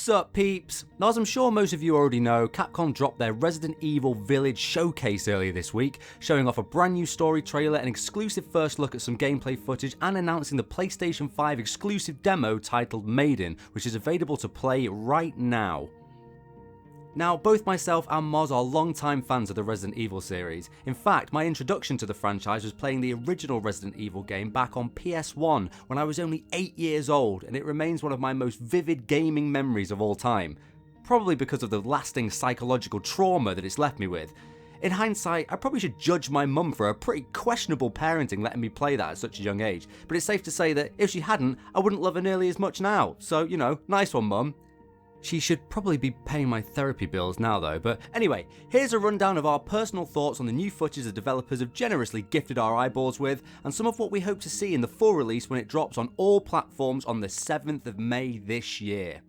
What's up, peeps? Now, as I'm sure most of you already know, Capcom dropped their Resident Evil Village showcase earlier this week, showing off a brand new story trailer, an exclusive first look at some gameplay footage, and announcing the PlayStation 5 exclusive demo titled Maiden, which is available to play right now. Now, both myself and Moz are long-time fans of the Resident Evil series. In fact, my introduction to the franchise was playing the original Resident Evil game back on PS1 when I was only 8 years old, and it remains one of my most vivid gaming memories of all time. Probably because of the lasting psychological trauma that it's left me with. In hindsight, I probably should judge my mum for her pretty questionable parenting letting me play that at such a young age, but it's safe to say that if she hadn't, I wouldn't love her nearly as much now. So, you know, nice one, Mum. She should probably be paying my therapy bills now though, but anyway, here's a rundown of our personal thoughts on the new footage the developers have generously gifted our eyeballs with, and some of what we hope to see in the full release when it drops on all platforms on the 7th of May this year.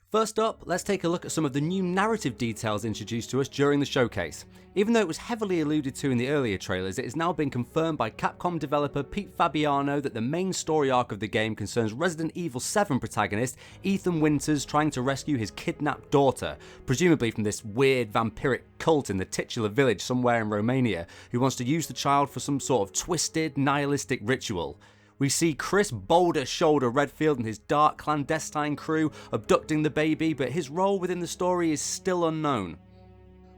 First up, let's take a look at some of the new narrative details introduced to us during the showcase. Even though it was heavily alluded to in the earlier trailers, it has now been confirmed by Capcom developer Pete Fabiano that the main story arc of the game concerns Resident Evil 7 protagonist Ethan Winters trying to rescue his kidnapped daughter, presumably from this weird vampiric cult in the titular village somewhere in Romania, who wants to use the child for some sort of twisted, nihilistic ritual. We see Chris Boulder Shoulder Redfield and his dark clandestine crew abducting the baby, but his role within the story is still unknown.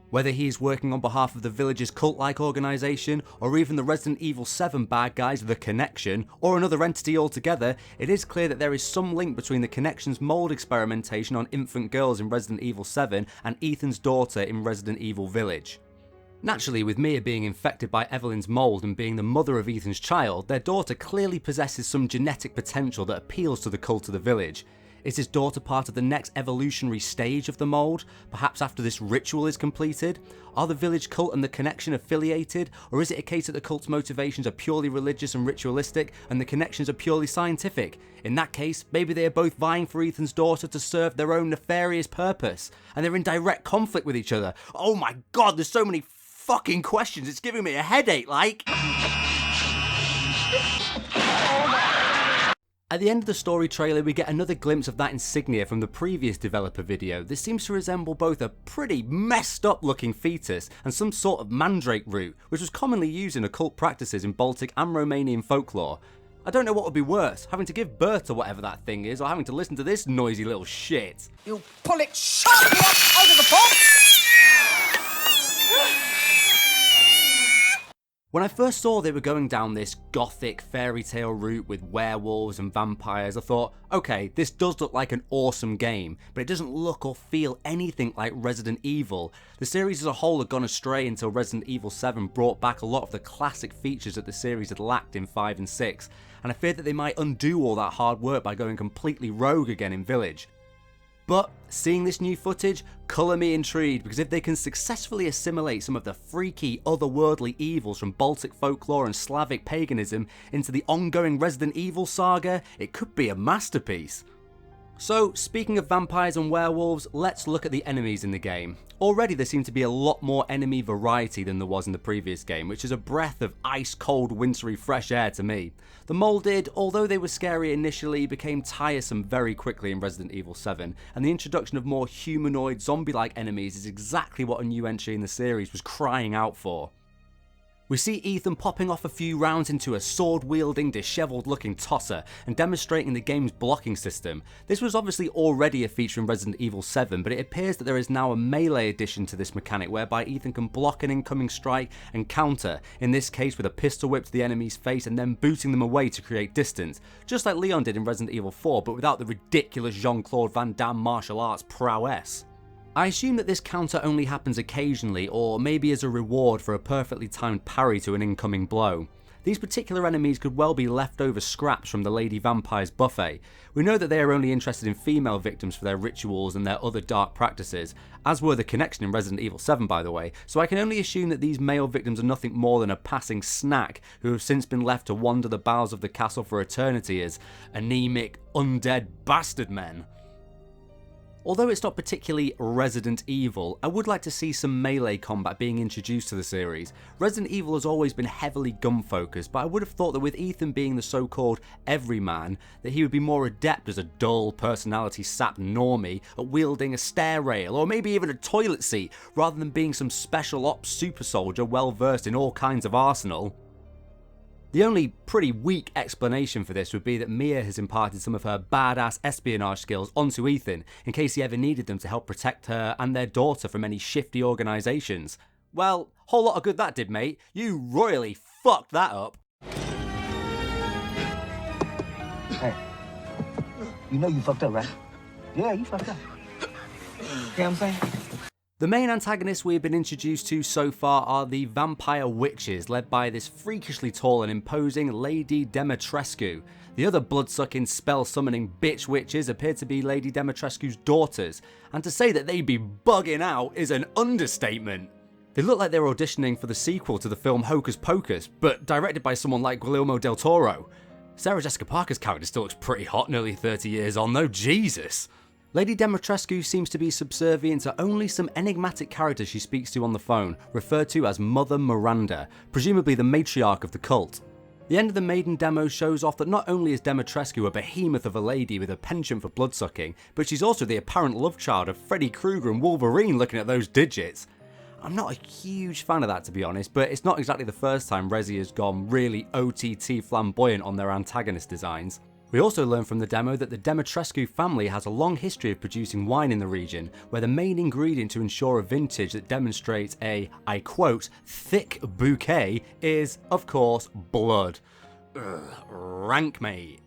Whether he is working on behalf of the village's cult-like organisation, or even the Resident Evil 7 bad guys The Connection, or another entity altogether, it is clear that there is some link between the Connection's mould experimentation on infant girls in Resident Evil 7 and Ethan's daughter in Resident Evil Village. Naturally, with Mia being infected by Evelyn's mould and being the mother of Ethan's child, their daughter clearly possesses some genetic potential that appeals to the cult of the village. Is his daughter part of the next evolutionary stage of the mould, perhaps after this ritual is completed? Are the village cult and the Connection affiliated, or is it a case that the cult's motivations are purely religious and ritualistic and the connections are purely scientific? In that case, maybe they are both vying for Ethan's daughter to serve their own nefarious purpose, and they're in direct conflict with each other. Oh my god, there's so many fucking questions, it's giving me a headache, like. At the end of the story trailer, we get another glimpse of that insignia from the previous developer video. This seems to resemble both a pretty messed up looking fetus and some sort of mandrake root, which was commonly used in occult practices in Baltic and Romanian folklore. I don't know what would be worse, having to give birth to whatever that thing is, or having to listen to this noisy little shit. You pull it sharply up out of the box! When I first saw they were going down this gothic fairy tale route with werewolves and vampires, I thought, okay, this does look like an awesome game, but it doesn't look or feel anything like Resident Evil. The series as a whole had gone astray until Resident Evil 7 brought back a lot of the classic features that the series had lacked in 5 and 6, and I feared that they might undo all that hard work by going completely rogue again in Village. But seeing this new footage, colour me intrigued, because if they can successfully assimilate some of the freaky, otherworldly evils from Baltic folklore and Slavic paganism into the ongoing Resident Evil saga, it could be a masterpiece. So, speaking of vampires and werewolves, let's look at the enemies in the game. Already there seemed to be a lot more enemy variety than there was in the previous game, which is a breath of ice-cold, wintry fresh air to me. The moulded, although they were scary initially, became tiresome very quickly in Resident Evil 7, and the introduction of more humanoid, zombie-like enemies is exactly what a new entry in the series was crying out for. We see Ethan popping off a few rounds into a sword-wielding, dishevelled-looking tosser and demonstrating the game's blocking system. This was obviously already a feature in Resident Evil 7, but it appears that there is now a melee addition to this mechanic whereby Ethan can block an incoming strike and counter, in this case with a pistol whip to the enemy's face and then booting them away to create distance, just like Leon did in Resident Evil 4, but without the ridiculous Jean-Claude Van Damme martial arts prowess. I assume that this counter only happens occasionally, or maybe as a reward for a perfectly timed parry to an incoming blow. These particular enemies could well be leftover scraps from the Lady Vampire's buffet. We know that they are only interested in female victims for their rituals and their other dark practices, as were the Connection in Resident Evil 7 by the way, so I can only assume that these male victims are nothing more than a passing snack who have since been left to wander the bowels of the castle for eternity as anemic, undead bastard men. Although it's not particularly Resident Evil, I would like to see some melee combat being introduced to the series. Resident Evil has always been heavily gun focused, but I would have thought that with Ethan being the so-called everyman, that he would be more adept as a dull, personality-sapped normie at wielding a stair rail or maybe even a toilet seat, rather than being some special ops super soldier well versed in all kinds of arsenal. The only pretty weak explanation for this would be that Mia has imparted some of her badass espionage skills onto Ethan in case he ever needed them to help protect her and their daughter from any shifty organisations. Well, whole lot of good that did, mate. You royally fucked that up. Hey, you know you fucked up, right? Yeah, you fucked up. You know what I'm saying? The main antagonists we have been introduced to so far are the vampire witches, led by this freakishly tall and imposing Lady Demetrescu. The other blood-sucking, spell-summoning bitch witches appear to be Lady Demetrescu's daughters, and to say that they be bugging out is an understatement. They look like they're auditioning for the sequel to the film Hocus Pocus, but directed by someone like Guillermo del Toro. Sarah Jessica Parker's character still looks pretty hot nearly 30 years on though, Jesus! Lady Demetrescu seems to be subservient to only some enigmatic character she speaks to on the phone, referred to as Mother Miranda, presumably the matriarch of the cult. The end of the maiden demo shows off that not only is Demetrescu a behemoth of a lady with a penchant for bloodsucking, but she's also the apparent love child of Freddy Krueger and Wolverine looking at those digits. I'm not a huge fan of that, to be honest, but it's not exactly the first time Resi has gone really OTT flamboyant on their antagonist designs. We also learn from the demo that the Demetrescu family has a long history of producing wine in the region, where the main ingredient to ensure a vintage that demonstrates a, I quote, thick bouquet is, of course, blood. Ugh, rank, mate.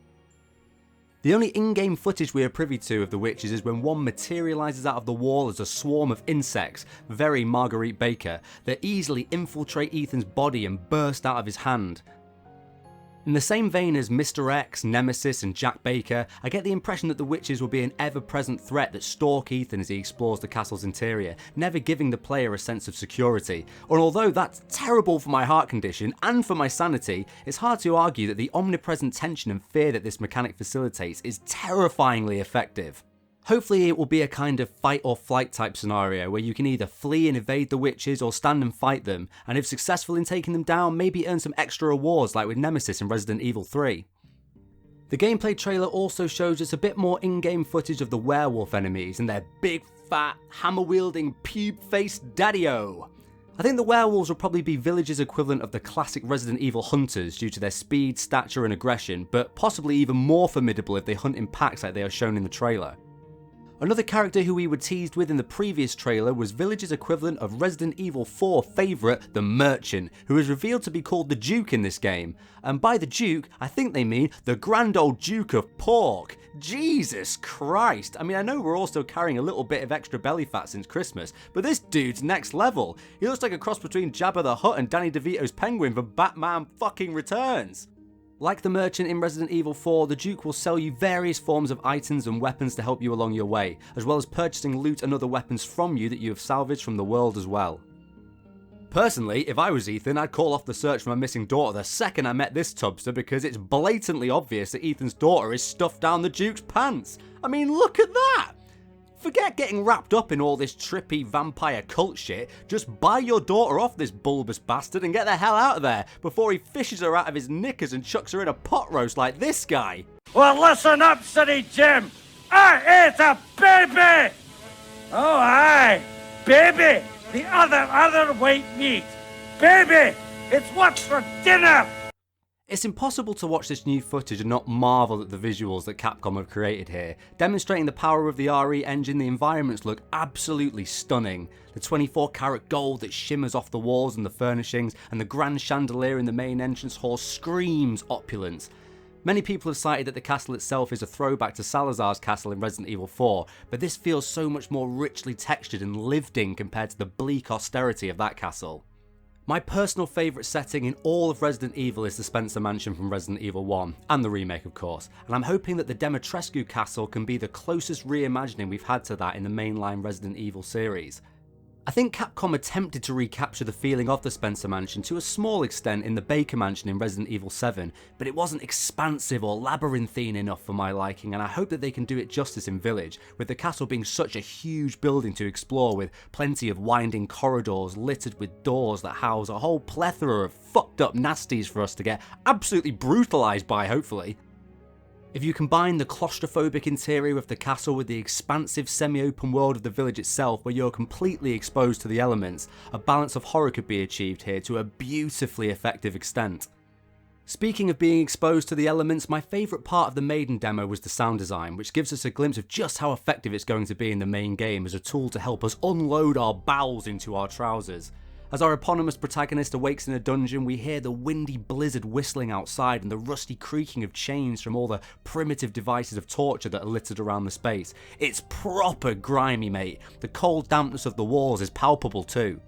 The only in-game footage we are privy to of the witches is when one materialises out of the wall as a swarm of insects, very Marguerite Baker, that easily infiltrate Ethan's body and burst out of his hand. In the same vein as Mr. X, Nemesis and Jack Baker, I get the impression that the witches will be an ever-present threat that stalk Ethan as he explores the castle's interior, never giving the player a sense of security. And although that's terrible for my heart condition and for my sanity, it's hard to argue that the omnipresent tension and fear that this mechanic facilitates is terrifyingly effective. Hopefully it will be a kind of fight or flight type scenario where you can either flee and evade the witches or stand and fight them, and if successful in taking them down, maybe earn some extra rewards like with Nemesis in Resident Evil 3. The gameplay trailer also shows us a bit more in-game footage of the werewolf enemies and their big fat hammer-wielding pube-faced daddy-o. I think the werewolves will probably be Village's equivalent of the classic Resident Evil hunters due to their speed, stature and aggression, but possibly even more formidable if they hunt in packs like they are shown in the trailer. Another character who we were teased with in the previous trailer was Village's equivalent of Resident Evil 4 favourite, the Merchant, who is revealed to be called the Duke in this game. And by the Duke, I think they mean the Grand Old Duke of Pork. Jesus Christ. I mean, I know we're all still carrying a little bit of extra belly fat since Christmas, but this dude's next level. He looks like a cross between Jabba the Hutt and Danny DeVito's Penguin from Batman fucking Returns. Like the Merchant in Resident Evil 4, the Duke will sell you various forms of items and weapons to help you along your way, as well as purchasing loot and other weapons from you that you have salvaged from the world as well. Personally, if I was Ethan, I'd call off the search for my missing daughter the second I met this tubster because it's blatantly obvious that Ethan's daughter is stuffed down the Duke's pants. I mean, look at that! Forget getting wrapped up in all this trippy vampire cult shit, just buy your daughter off this bulbous bastard and get the hell out of there before he fishes her out of his knickers and chucks her in a pot roast like this guy. Well, listen up, City Jim. I ate a baby. Oh, aye, baby. The other white meat. Baby, it's what's for dinner. It's impossible to watch this new footage and not marvel at the visuals that Capcom have created here. Demonstrating the power of the RE engine, the environments look absolutely stunning. The 24-karat gold that shimmers off the walls and the furnishings, and the grand chandelier in the main entrance hall screams opulence. Many people have cited that the castle itself is a throwback to Salazar's castle in Resident Evil 4, but this feels so much more richly textured and lived in compared to the bleak austerity of that castle. My personal favourite setting in all of Resident Evil is the Spencer Mansion from Resident Evil 1, and the remake of course, and I'm hoping that the Demetrescu castle can be the closest reimagining we've had to that in the mainline Resident Evil series. I think Capcom attempted to recapture the feeling of the Spencer Mansion to a small extent in the Baker Mansion in Resident Evil 7, but it wasn't expansive or labyrinthine enough for my liking, and I hope that they can do it justice in Village, with the castle being such a huge building to explore with plenty of winding corridors littered with doors that house a whole plethora of fucked up nasties for us to get absolutely brutalised by, hopefully. If you combine the claustrophobic interior of the castle with the expansive semi-open world of the village itself where you're completely exposed to the elements, a balance of horror could be achieved here to a beautifully effective extent. Speaking of being exposed to the elements, my favourite part of the Maiden demo was the sound design, which gives us a glimpse of just how effective it's going to be in the main game as a tool to help us unload our bowels into our trousers. As our eponymous protagonist awakes in a dungeon, we hear the windy blizzard whistling outside and the rusty creaking of chains from all the primitive devices of torture that are littered around the space. It's proper grimy, mate. The cold dampness of the walls is palpable too.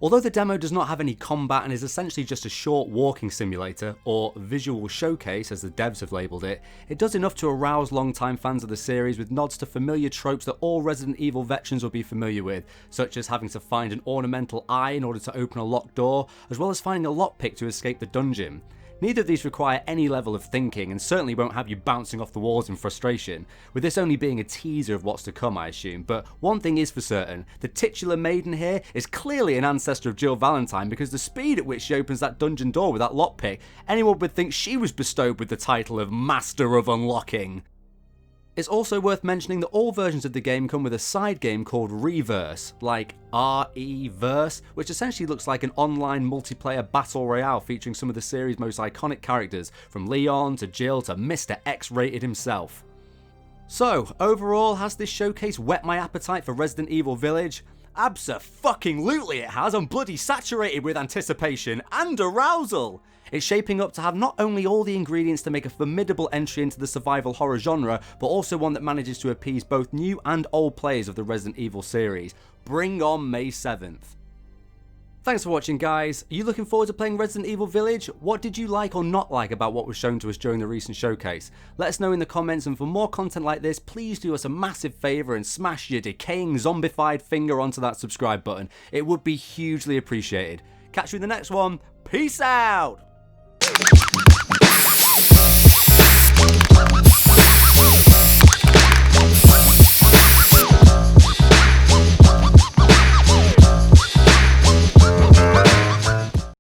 Although the demo does not have any combat and is essentially just a short walking simulator, or visual showcase as the devs have labelled it, it does enough to arouse long-time fans of the series with nods to familiar tropes that all Resident Evil veterans will be familiar with, such as having to find an ornamental eye in order to open a locked door, as well as finding a lockpick to escape the dungeon. Neither of these require any level of thinking and certainly won't have you bouncing off the walls in frustration, with this only being a teaser of what's to come, I assume. But one thing is for certain, the titular Maiden here is clearly an ancestor of Jill Valentine, because the speed at which she opens that dungeon door with that lockpick, anyone would think she was bestowed with the title of Master of Unlocking. It's also worth mentioning that all versions of the game come with a side game called Reverse, like RE-Verse, which essentially looks like an online multiplayer battle royale featuring some of the series' most iconic characters, from Leon to Jill to Mr. X-Rated himself. So, overall, has this showcase whet my appetite for Resident Evil Village? Abso-fucking-lutely it has. I'm bloody saturated with anticipation and arousal. It's shaping up to have not only all the ingredients to make a formidable entry into the survival horror genre, but also one that manages to appease both new and old players of the Resident Evil series. Bring on May 7th. Thanks for watching, guys. Are you looking forward to playing Resident Evil Village? What did you like or not like about what was shown to us during the recent showcase? Let us know in the comments, and for more content like this, please do us a massive favour and smash your decaying zombified finger onto that subscribe button. It would be hugely appreciated. Catch you in the next one. Peace out!